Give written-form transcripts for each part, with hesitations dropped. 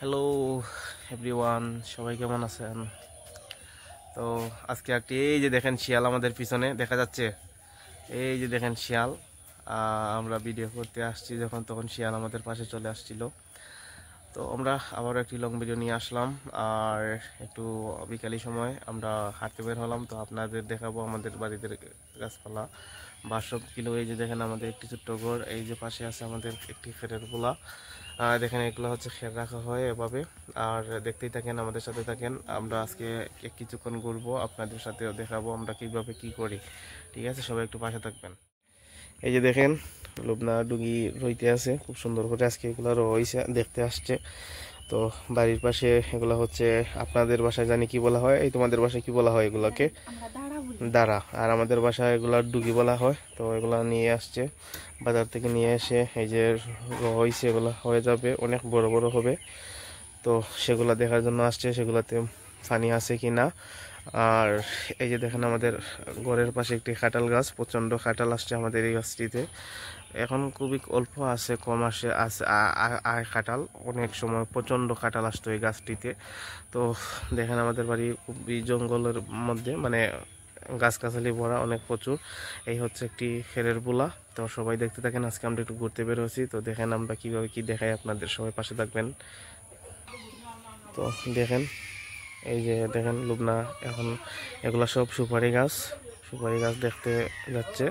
Hello everyone, সবাই কেমন আছেন? তো আজকে একটি এই যে দেখেন শিয়াল আমাদের পিছনে দেখা যাচ্ছে। এই যে দেখেন শিয়াল, আমরা ভিডিও করতে আসছি যখন তখন শিয়াল আমাদের পাশে চলে আসছিল। তো আমরা আবার একটি লং ভিডিও নিয়ে আসলাম। আর একটু বিকালি সময় আমরা হাঁটতে বের হলাম, তো আপনাদের দেখাবো আমাদের বাড়িতে গাছপালা বা সব কিলো। এই যে দেখেন আমাদের একটি ছোট্ট ঘর, এই যে পাশে আছে আমাদের একটি খেরের গোলা। দেখেন এগুলো হচ্ছে খের রাখা হয় এভাবে। আর দেখতেই থাকেন, আমাদের সাথে থাকেন। আমরা আজকে কিছুক্ষণ ঘুরবো, আপনাদের সাথেও দেখাবো আমরা কিভাবে কি করি। ঠিক আছে, সবাই একটু পাশে থাকবেন। এই যে দেখেন লুবনা ডুগি রইতে আছে খুব সুন্দর করে, আজকে এগুলো রয়েছে দেখতে আসছে। তো বাড়ির পাশে এগুলো হচ্ছে, আপনাদের বাসায় জানি কি বলা হয়, এই তোমাদের বাসায় কি বলা হয় এগুলাকে? দাঁড়া। আর আমাদের বাসায় এগুলা ডুগি বলা হয়। তো এগুলা নিয়ে আসছে বাজার থেকে, নিয়ে এসে এই যে হয়েছে, এগুলো হয়ে যাবে, অনেক বড় বড় হবে। তো সেগুলো দেখার জন্য আসছে, সেগুলোতে পানি আছে কি না। আর এই যে দেখেন আমাদের ঘরের পাশে একটি কাঁঠাল গাছ, প্রচণ্ড কাঁঠাল আসছে আমাদের এই গাছটিতে। এখন খুবই অল্প আছে, কম আসে আছে আর কাঁঠাল, অনেক সময় প্রচণ্ড কাঁঠাল আসতো এই গাছটিতে। তো দেখেন আমাদের বাড়ি খুবই জঙ্গলের মধ্যে, মানে গাছগাছালি ভরা অনেক প্রচুর। এই হচ্ছে একটি খেরের বুলা। তো সবাই দেখতে থাকেন, আজকে আমরা একটু ঘুরতে বের হয়েছি। তো দেখেন আমরা কিভাবে কি দেখাই আপনাদের, সবাই পাশে থাকবেন। তো দেখেন এই যে দেখেন লুবনা, এখন এগুলো সব সুপারি গাছ, সুপারি গাছ দেখতে যাচ্ছে।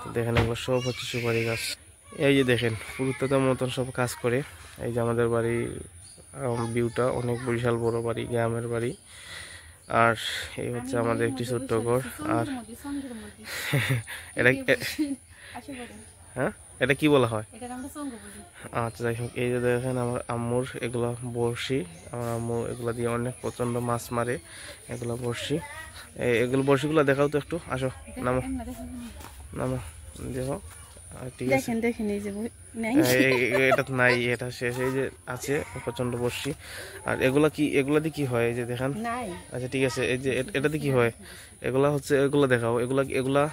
তো দেখেন এগুলো সব হচ্ছে সুপারি গাছ। এই যে দেখেন পুরুত্বের মতন সব কাজ করে। এই যে আমাদের বাড়ি ভিউটা অনেক বিশাল বড় বাড়ি, গ্রামের বাড়ি। আর এই হচ্ছে আমাদের একটি ছোট্ট ঘর। আর এটা হ্যাঁ, এটা কি বলা হয়? আচ্ছা যাই হোক, এই যে দেখেন আমার আম্মুর এগুলা বড়শি। আমার আম্মু এগুলা দিয়ে অনেক প্রচন্ড মাছ মারে, এগুলা বড়শি। এগুলো বড়শিগুলো দেখাও তো একটু, আসো নামো নামো, দেখো। ঠিক আছে, এটা তো নাই, এটা শেষ। এই যে আছে প্রচন্ড বড়শি। আর এগুলা কি, এগুলা দিয়ে কি হয় এই যে দেখেন? আচ্ছা ঠিক আছে, এই যে এটাতে কি হয়? এগুলা হচ্ছে, এগুলা দেখাও। এগুলা এগুলা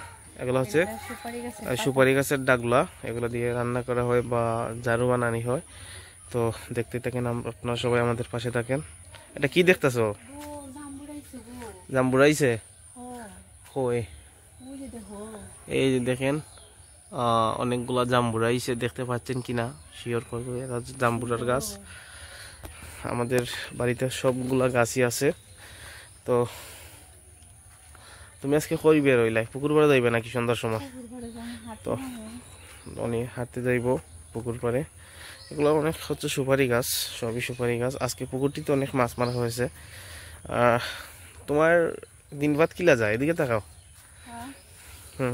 এগুলা হচ্ছে সুপারি গাছের ডাগলা, এগুলো দিয়ে রান্না করা হয় বা ঝাড়ু বানানি হয়। তো দেখতে থাকেন, আপনারা সবাই আমাদের পাশে থাকেন। এটা কি দেখতেছো? জাম্বুরাইছে কই? এই যে দেখেন অনেকগুলা জাম্বুরাইছে, দেখতে পাচ্ছেন কিনা শিওর করবো, এরা জাম্বুরার গাছ। আমাদের বাড়িতে সবগুলা গাছই আছে। তো তুমি আজকে কই বের হইলাই? পুকুর পাড়ে যাইবে নাকি সন্ধ্যার সময়? তো উনি হাঁটতে যাইব পুকুর পাড়ে। এগুলো অনেক হচ্ছে সুপারি গাছ, সবই সুপারি গাছ। আজকে পুকুরটিতে অনেক মাছ মারা হয়েছে। তোমার দিনবাদ কিলা যায়, এদিকে তাকাও।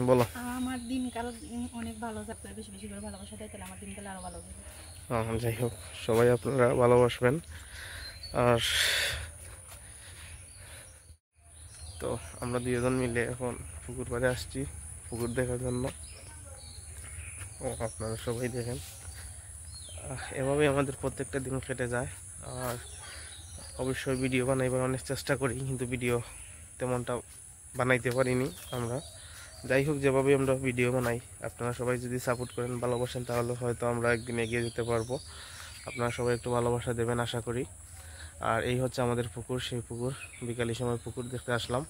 বলো। আমার দিনকাল অনেক ভালো যাবে, বেশি বেশি করে ভালোবাসা দেয়, তাহলে আমার দিনকাল আরো ভালো যাবে। যাই হোক, সবাই আপনারা ভালোবাসবেন। আর তো আমরা দুজন মিলে এখন পুকুর পাড়ে আসছি পুকুর দেখার জন্য। ও আপনারা সবাই দেখেন, এভাবেই আমাদের প্রত্যেকটা দিন কেটে যায়। আর অবশ্যই ভিডিও বানাইবার অনেক চেষ্টা করি, কিন্তু ভিডিও তেমনটা বানাইতে পারিনি আমরা। যাই হোক, যেভাবে আমরা ভিডিও বানাই, আপনারা সবাই যদি সাপোর্ট করেন, ভালোবাসেন, তাহলে হয়তো আমরা একদিন এগিয়ে যেতে পারবো। আপনারা সবাই একটু ভালোবাসা দেবেন আশা করি। আর এই হচ্ছে আমাদের পুকুর, সেই পুকুর। বিকালি সময় পুকুর দেখতে আসলাম।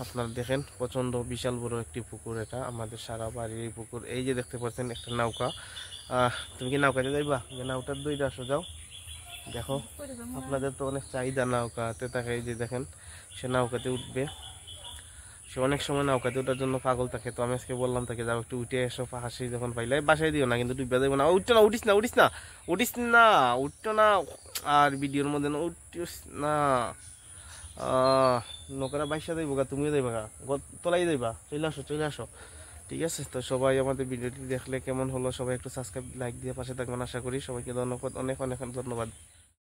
আপনারা দেখেন প্রচণ্ড বিশাল বড় একটি পুকুর, এটা আমাদের সারা বাড়ির এই পুকুর। এই যে দেখতে পাচ্ছেন একটা নৌকা। তুমি কি নৌকাতে যাইবা? যে নৌকার দইটা আসো, যাও দেখো। আপনাদের তো অনেক চাহিদা নৌকাতে থাকে, এই যে দেখেন সে নৌকাতে উঠবে। সে অনেক সময় নৌকাতে ওঠার জন্য পাগল থাকে। তো আমি আজকে বললাম তাকে, যাও একটু উঠে এসো, হাসি যখন পাইলে বাসায় দিও না, কিন্তু ডুববে দেবো না। উঠছো না, উঠিস না, উঠিস না, উঠিস না, উঠছো না। আর ভিডিওর মধ্যে না উঠিস না। নৌকারা বাইসা যাইব গা, তুমিও যাইবা গা, তলাই যাইবা, চলে আসো চলে আসো। ঠিক আছে, তো সবাই আমাদের ভিডিওটি দেখলে কেমন হলো, সবাই একটু সাবস্ক্রাইব লাইক দিয়ে পাশে থাকবেন আশা করি। সবাইকে ধন্যবাদ, অনেক অনেক ধন্যবাদ।